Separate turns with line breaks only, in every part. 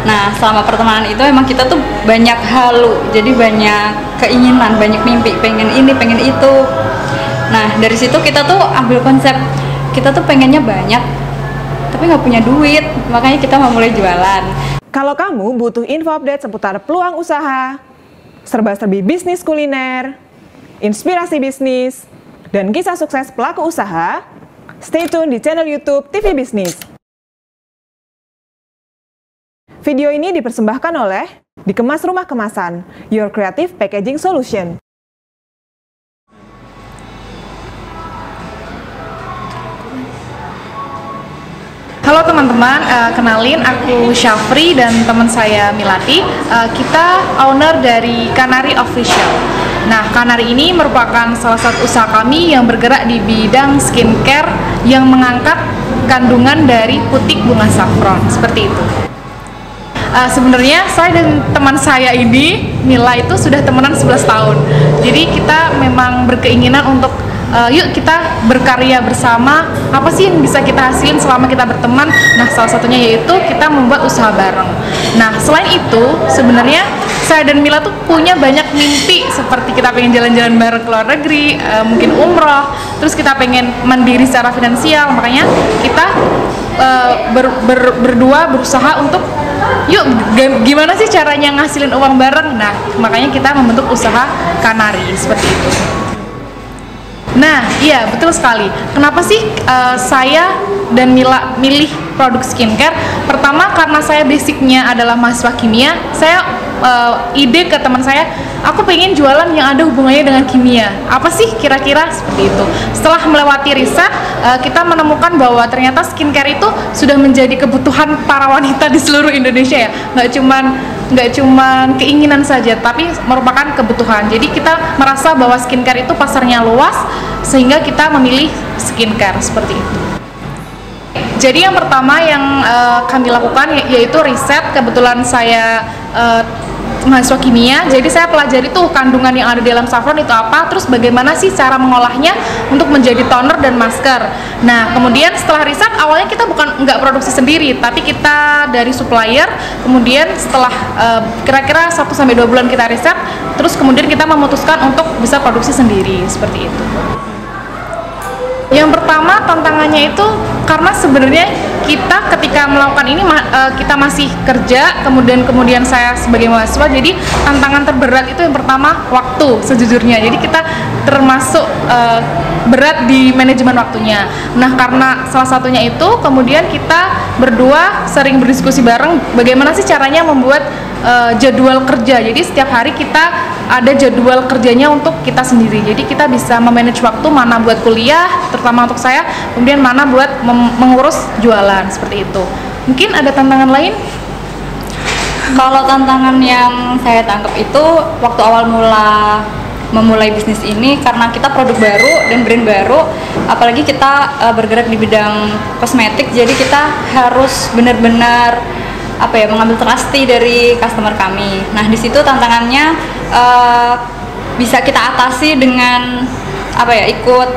Nah, selama pertemanan itu emang kita tuh banyak halu, jadi banyak keinginan, banyak mimpi, pengen ini, pengen itu. Nah, dari situ kita tuh ambil konsep, kita tuh pengennya banyak, tapi nggak punya duit, makanya kita mau mulai jualan.
Kalau kamu butuh info update seputar peluang usaha, serba-serbi bisnis kuliner, inspirasi bisnis, dan kisah sukses pelaku usaha, stay tune di channel YouTube TV Bisnis. Video ini dipersembahkan oleh Dikemas Rumah Kemasan, Your Creative Packaging Solution.
Halo teman-teman, kenalin aku Syafri dan teman saya Milati. Kita owner dari Kanari Official. Nah, Kanari ini merupakan salah satu usaha kami yang bergerak di bidang skincare yang mengangkat kandungan dari putik bunga saffron, seperti itu. Sebenarnya saya dan teman saya ini, Mila, itu sudah temenan 11 tahun. Jadi kita memang berkeinginan untuk yuk kita berkarya bersama, apa sih yang bisa kita hasilin selama kita berteman. Nah, salah satunya yaitu kita membuat usaha bareng. Nah, selain itu sebenarnya saya dan Mila tuh punya banyak mimpi, seperti kita pengen jalan-jalan bareng ke luar negeri, mungkin umroh, terus kita pengen mandiri secara finansial. Makanya kita berdua berusaha untuk yuk gimana sih caranya ngasilin uang bareng. Nah, makanya kita membentuk usaha Kanari seperti itu. Nah, iya betul sekali. Kenapa sih saya dan Mila milih produk skincare? Pertama, karena saya basicnya adalah mahasiswa kimia. Saya ide ke teman saya, aku pengen jualan yang ada hubungannya dengan kimia. Apa sih kira-kira seperti itu? Setelah melewati riset, kita menemukan bahwa ternyata skincare itu sudah menjadi kebutuhan para wanita di seluruh Indonesia ya. Nggak cuman keinginan saja, tapi merupakan kebutuhan. Jadi kita merasa bahwa skincare itu pasarnya luas, sehingga kita memilih skincare seperti itu. Jadi yang pertama yang kami lakukan yaitu riset. Kebetulan saya mahasiswa kimia, jadi saya pelajari tuh kandungan yang ada di dalam saffron itu apa, terus bagaimana sih cara mengolahnya untuk menjadi toner dan masker. Nah, kemudian setelah riset, awalnya kita nggak produksi sendiri, tapi kita dari supplier. Kemudian setelah kira-kira 1-2 bulan kita riset, terus kemudian kita memutuskan untuk bisa produksi sendiri, seperti itu. Yang pertama tantangannya itu karena sebenarnya kita ketika melakukan ini kita masih kerja, kemudian saya sebagai mahasiswa, jadi tantangan terberat itu yang pertama waktu sejujurnya. Jadi kita termasuk berat di manajemen waktunya. Nah, karena salah satunya itu, kemudian kita berdua sering berdiskusi bareng bagaimana sih caranya membuat jadwal kerja. Jadi setiap hari kita ada jadwal kerjanya untuk kita sendiri. Jadi kita bisa memanage waktu, mana buat kuliah, terutama untuk saya, kemudian mana buat mengurus jualan, seperti itu. Mungkin ada tantangan lain?
Kalau tantangan yang saya tangkap itu waktu awal memulai bisnis ini, karena kita produk baru dan brand baru, apalagi kita bergerak di bidang kosmetik, jadi kita harus benar-benar mengambil trust dari customer kami. Nah, di situ tantangannya bisa kita atasi dengan ikut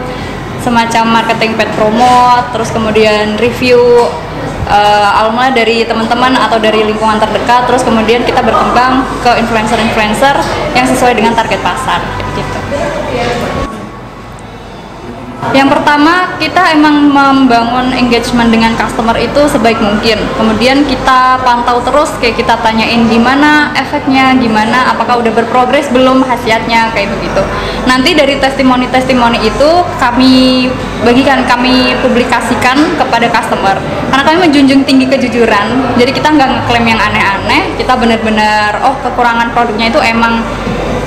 semacam marketing paid promote, terus kemudian review alumni dari teman-teman atau dari lingkungan terdekat, terus kemudian kita berkembang ke influencer-influencer yang sesuai dengan target pasar, gitu. Yang pertama, kita emang membangun engagement dengan customer itu sebaik mungkin. Kemudian kita pantau terus, kayak kita tanyain gimana efeknya, gimana, apakah udah berprogres belum khasiatnya, kayak begitu. Nanti dari testimoni-testimoni itu kami bagikan, kami publikasikan kepada customer. Karena kami menjunjung tinggi kejujuran, jadi kita nggak ngeklaim yang aneh-aneh. Kita benar-benar, kekurangan produknya itu emang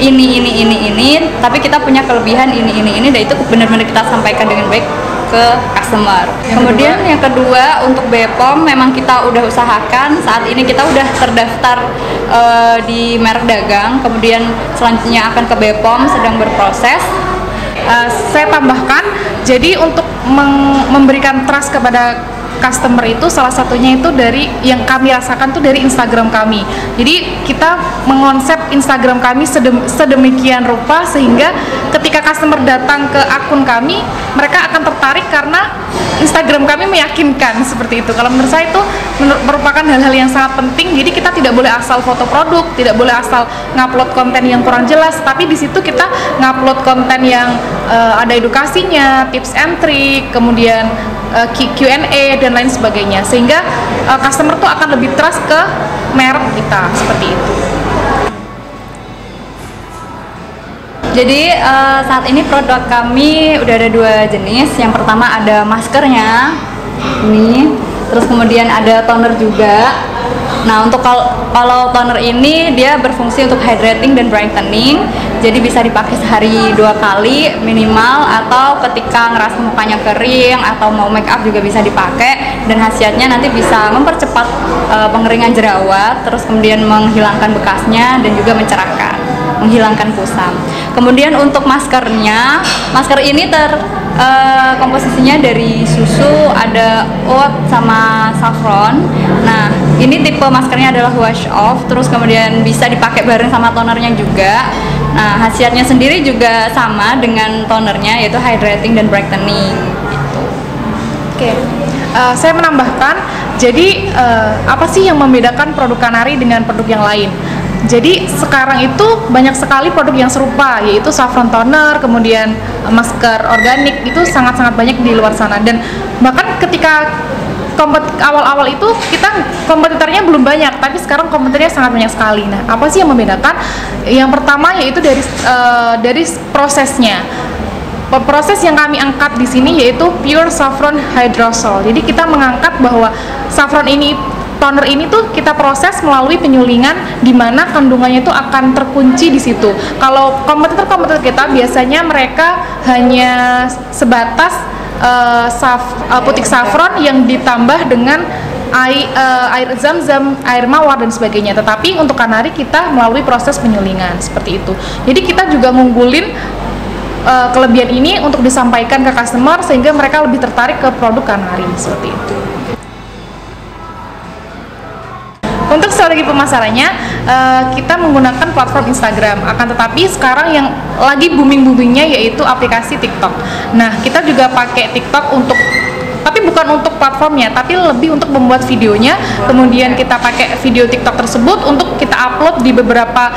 ini, tapi kita punya kelebihan ini, dan itu benar-benar kita sampaikan dengan baik ke customer. Kemudian yang kedua, untuk BPOM memang kita udah usahakan, saat ini kita udah terdaftar di merek dagang, kemudian selanjutnya akan ke BPOM, sedang berproses.
Saya tambahkan, jadi untuk memberikan trust kepada customer itu salah satunya itu dari yang kami rasakan tuh dari Instagram kami. Jadi kita mengonsep Instagram kami sedemikian rupa sehingga ketika customer datang ke akun kami, mereka akan tertarik karena Instagram kami meyakinkan seperti itu. Kalau menurut saya itu merupakan hal-hal yang sangat penting. Jadi kita tidak boleh asal foto produk, tidak boleh asal ngupload konten yang kurang jelas, tapi di situ kita ngupload konten yang ada edukasinya, tips and trick, kemudian Q&A dan lain sebagainya, sehingga customer tuh akan lebih trust ke merek kita seperti itu.
Jadi saat ini produk kami udah ada 2 jenis. Yang pertama ada maskernya, ini, terus kemudian ada toner juga. Nah, untuk kalau toner ini dia berfungsi untuk hydrating dan brightening. Jadi bisa dipakai sehari 2 kali minimal, atau ketika ngerasa mukanya kering atau mau make up juga bisa dipakai, dan khasiatnya nanti bisa mempercepat pengeringan jerawat, terus kemudian menghilangkan bekasnya dan juga mencerahkan, menghilangkan kusam. Kemudian untuk maskernya, masker ini komposisinya dari susu, ada oat sama saffron. Nah, ini tipe maskernya adalah wash off, terus kemudian bisa dipakai bareng sama tonernya juga. Nah, khasiatnya sendiri juga sama dengan tonernya, yaitu hydrating dan brightening gitu.
Oke. Saya menambahkan, jadi apa sih yang membedakan produk Kanari dengan produk yang lain? Jadi sekarang itu banyak sekali produk yang serupa, yaitu saffron toner, kemudian masker organik, itu sangat-sangat banyak di luar sana. Dan bahkan ketika awal-awal itu kita kompetitornya belum banyak, tapi sekarang kompetitornya sangat banyak sekali. Nah, apa sih yang membedakan? Yang pertama yaitu dari prosesnya. Proses yang kami angkat di sini yaitu pure saffron hydrosol. Jadi kita mengangkat bahwa saffron ini, toner ini tuh kita proses melalui penyulingan, di mana kandungannya itu akan terkunci di situ. Kalau kompetitor kita biasanya mereka hanya sebatas putik saffron yang ditambah dengan air zam-zam, air mawar dan sebagainya. Tetapi untuk Kanari kita melalui proses penyulingan seperti itu. Jadi kita juga ngunggulin kelebihan ini untuk disampaikan ke customer sehingga mereka lebih tertarik ke produk Kanari seperti itu. Untuk strategi pemasarannya, kita menggunakan platform Instagram. Akan tetapi sekarang yang lagi booming-boomingnya yaitu aplikasi TikTok. Nah, kita juga pakai TikTok tapi bukan untuk platformnya, tapi lebih untuk membuat videonya. Kemudian kita pakai video TikTok tersebut untuk kita upload di beberapa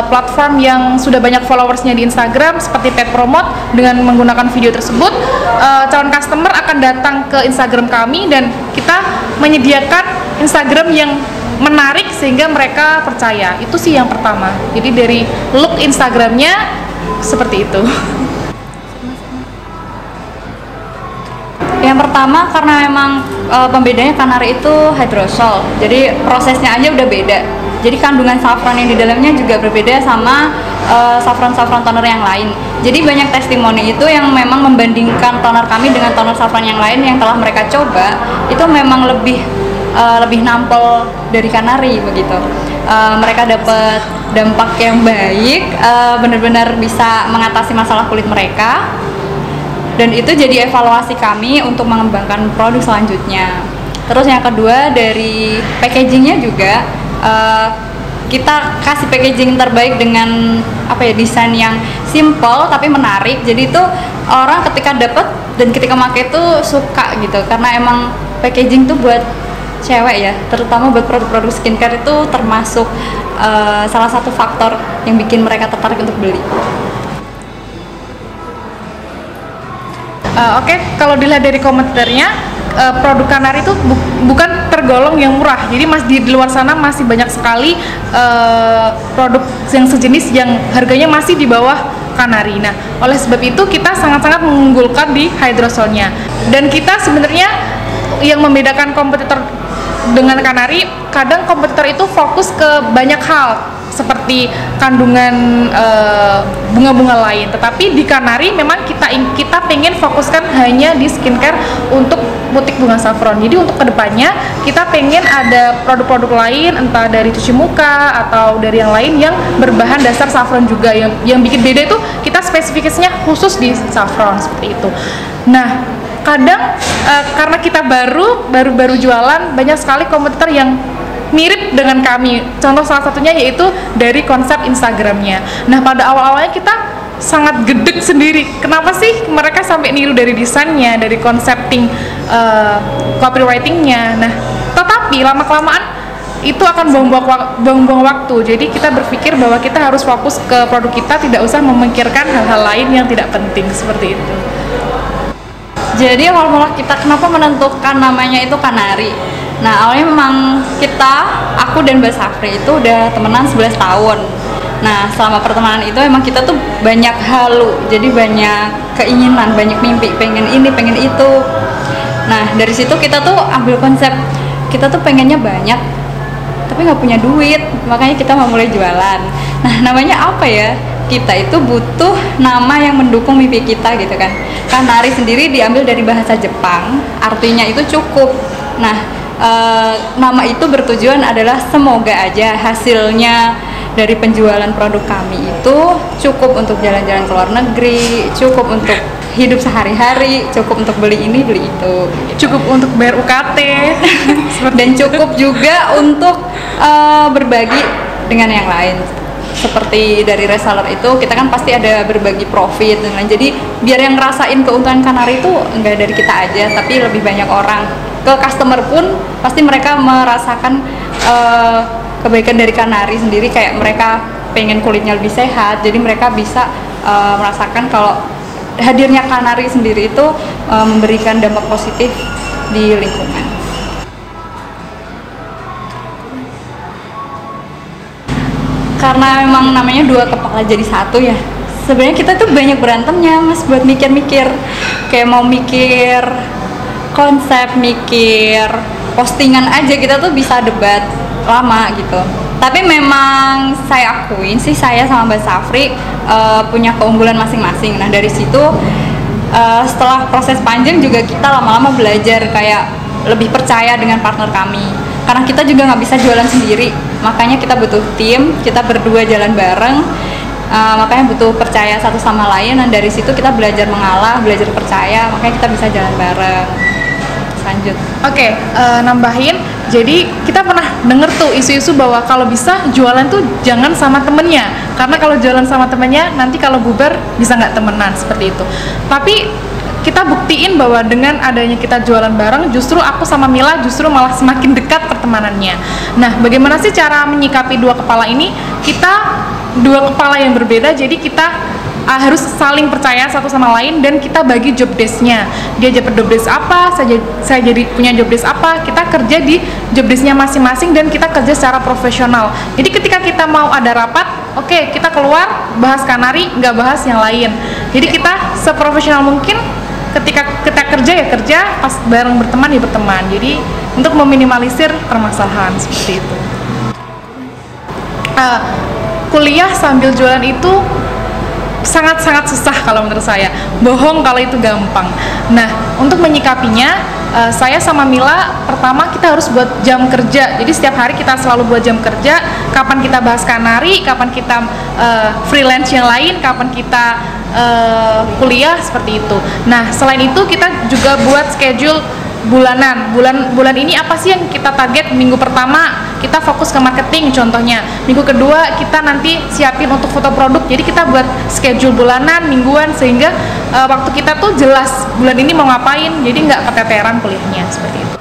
platform yang sudah banyak followersnya di Instagram, seperti Pet Promote. Dengan menggunakan video tersebut, calon customer akan datang ke Instagram kami dan kita menyediakan Instagram yang menarik sehingga mereka percaya. Itu sih yang pertama. Jadi dari look Instagramnya seperti itu.
Yang pertama karena memang pembedanya Kanari itu hydrosol, jadi prosesnya aja udah beda. Jadi kandungan saffron yang di dalamnya juga berbeda sama saffron toner yang lain. Jadi banyak testimoni itu yang memang membandingkan toner kami dengan toner saffron yang lain yang telah mereka coba, itu memang lebih nampol dari Kanari begitu. Mereka dapat dampak yang baik, benar-benar bisa mengatasi masalah kulit mereka, dan itu jadi evaluasi kami untuk mengembangkan produk selanjutnya. Terus yang kedua dari packagingnya juga, kita kasih packaging terbaik dengan desain yang simple tapi menarik. Jadi itu orang ketika dapat dan ketika pakai itu suka gitu, karena emang packaging tuh buat cewek ya, terutama buat produk-produk skincare itu termasuk salah satu faktor yang bikin mereka tertarik untuk beli.
Oke, kalau dilihat dari kompetitornya, produk Kanari itu bukan tergolong yang murah. Jadi di luar sana masih banyak sekali produk yang sejenis yang harganya masih di bawah Kanari. Nah, oleh sebab itu kita sangat-sangat mengunggulkan di hydrosolnya. Dan kita sebenarnya yang membedakan kompetitor dengan Kanari, kadang kompetitor itu fokus ke banyak hal seperti kandungan bunga-bunga lain, tetapi di Kanari memang kita pengen fokuskan hanya di skincare untuk butik bunga saffron. Jadi untuk kedepannya kita pengen ada produk-produk lain, entah dari cuci muka atau dari yang lain yang berbahan dasar saffron juga. Yang bikin beda itu kita spesifikasinya khusus di saffron seperti itu. Nah, kadang karena kita baru jualan, banyak sekali kompetitor yang mirip dengan kami. Contoh salah satunya yaitu dari konsep Instagramnya. Nah, pada awal-awalnya kita sangat gedeg sendiri. Kenapa sih mereka sampai niru dari desainnya, dari konsepting copywritingnya. Nah, tetapi lama-kelamaan itu akan buang-buang waktu. Jadi kita berpikir bahwa kita harus fokus ke produk kita, tidak usah memikirkan hal-hal lain yang tidak penting, seperti itu.
Jadi awal mula kita kenapa menentukan namanya itu Kanari. Nah, awalnya memang aku dan Mbak Safri itu udah temenan 11 tahun. Nah, selama pertemanan itu emang kita tuh banyak halu, jadi banyak keinginan, banyak mimpi, pengen ini, pengen itu. Nah, dari situ kita tuh ambil konsep, kita tuh pengennya banyak, tapi nggak punya duit, makanya kita mau mulai jualan. Nah, namanya apa ya? Kita itu butuh nama yang mendukung mimpi kita gitu kan. Kanari sendiri diambil dari bahasa Jepang, artinya itu cukup. Nah, nama itu bertujuan adalah semoga aja hasilnya dari penjualan produk kami itu cukup untuk jalan-jalan ke luar negeri, cukup untuk hidup sehari-hari, cukup untuk beli ini beli itu,
cukup untuk bayar UKT
dan cukup juga untuk berbagi dengan yang lain. Seperti dari reseller itu kita kan pasti ada berbagi profit dan lain. Jadi biar yang ngerasain keuntungan Kanari itu enggak dari kita aja, tapi lebih banyak orang. Ke customer pun pasti mereka merasakan kebaikan dari Kanari sendiri, kayak mereka pengen kulitnya lebih sehat, jadi mereka bisa merasakan kalau hadirnya Kanari sendiri itu memberikan dampak positif di lingkungan. Karena memang namanya dua kepala jadi satu ya. Sebenarnya kita tuh banyak berantemnya Mas buat mikir-mikir, kayak mau mikir konsep, mikir postingan aja kita tuh bisa debat lama gitu. Tapi memang saya akuin sih, saya sama Mbak Safri punya keunggulan masing-masing. Nah, dari situ setelah proses panjang juga kita lama-lama belajar kayak lebih percaya dengan partner kami, karena kita juga nggak bisa jualan sendiri, makanya kita butuh tim, kita berdua jalan bareng, makanya butuh percaya satu sama lain. Dan dari situ kita belajar mengalah, belajar percaya, makanya kita bisa jalan bareng. Lanjut.
Oke, nambahin. Jadi kita pernah denger tuh isu-isu bahwa kalau bisa jualan tuh jangan sama temennya, karena kalau jualan sama temennya nanti kalau bubar bisa nggak temenan, seperti itu. Tapi kita buktiin bahwa dengan adanya kita jualan bareng, justru aku sama Mila justru malah semakin dekat pertemanannya. Nah, bagaimana sih cara menyikapi dua kepala ini? Kita dua kepala yang berbeda, jadi kita harus saling percaya satu sama lain, dan kita bagi job desk-nya. Dia dapat job desk apa, saya jadi punya job desk apa, kita kerja di job desk-nya masing-masing dan kita kerja secara profesional. Jadi ketika kita mau ada rapat, oke, kita keluar bahas Kanari, nggak bahas yang lain. Jadi kita seprofesional mungkin, ketika kita kerja ya kerja, pas bareng berteman ya berteman. Jadi untuk meminimalisir permasalahan seperti itu. Kuliah sambil jualan itu sangat-sangat susah kalau menurut saya. Bohong kalau itu gampang. Nah, untuk menyikapinya, saya sama Mila pertama kita harus buat jam kerja. Jadi setiap hari kita selalu buat jam kerja, kapan kita bahas Kanari, kapan kita freelance yang lain, kapan kita kuliah, seperti itu. Nah, selain itu kita juga buat schedule bulanan. Bulan ini apa sih yang kita target? Minggu pertama kita fokus ke marketing contohnya. Minggu kedua kita nanti siapin untuk foto produk. Jadi kita buat schedule bulanan, mingguan, sehingga waktu kita tuh jelas bulan ini mau ngapain. Jadi nggak keteteran kuliahnya, seperti itu.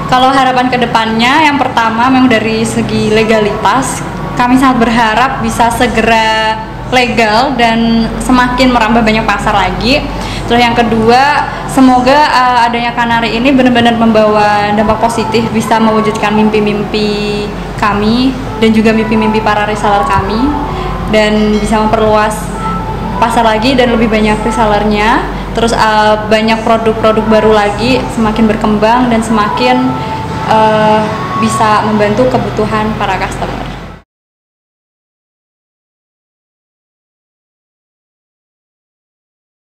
Kalau harapan kedepannya, yang pertama memang dari segi legalitas, kami sangat berharap bisa segera legal dan semakin merambah banyak pasar lagi. Terus yang kedua, semoga adanya Kanari ini benar-benar membawa dampak positif, bisa mewujudkan mimpi-mimpi kami dan juga mimpi-mimpi para reseller kami, dan bisa memperluas pasar lagi dan lebih banyak resellernya. Terus banyak produk-produk baru lagi, semakin berkembang dan semakin bisa membantu kebutuhan para customer.